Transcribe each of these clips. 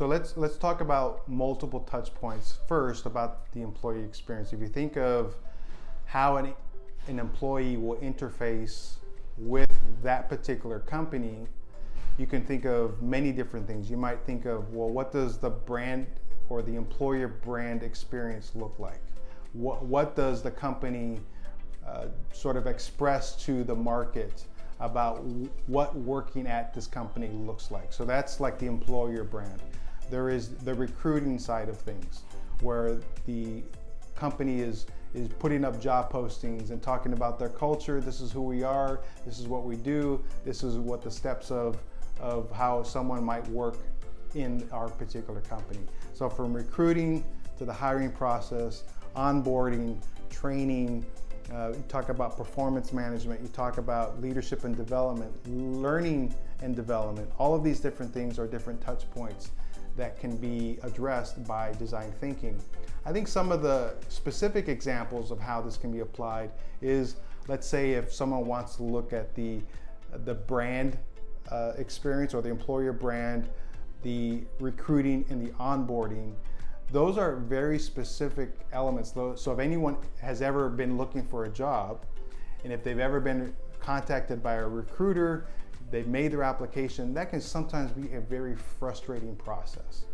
So let's talk about multiple touch points. First, about the employee experience. If you think of how an employee will interface with that particular company, you can think of many different things. You might think of, well, what does the brand or the employer brand experience look like? What does the company sort of express to the market about what working at this company looks like? So that's like the employer brand. There is the recruiting side of things, where the company is putting up job postings and talking about their culture. This is who we are, this is what we do, this is what the steps of how someone might work in our particular company. So from recruiting to the hiring process, onboarding, training, you talk about performance management, you talk about leadership and development, learning and development. All of these different things are different touch points that can be addressed by design thinking. I think some of the specific examples of how this can be applied is, let's say if someone wants to look at the brand experience or the employer brand, the recruiting and the onboarding. Those are very specific elements. So if anyone has ever been looking for a job, and if they've ever been contacted by a recruiter, they've made their application, that can sometimes be a very frustrating process.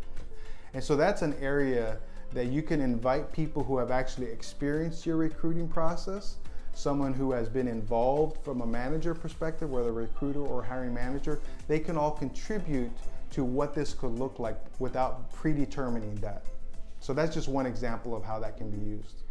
And so that's an area that you can invite people who have actually experienced your recruiting process, someone who has been involved from a manager perspective, whether a recruiter or hiring manager. They can all contribute to what this could look like without predetermining that. So that's just one example of how that can be used.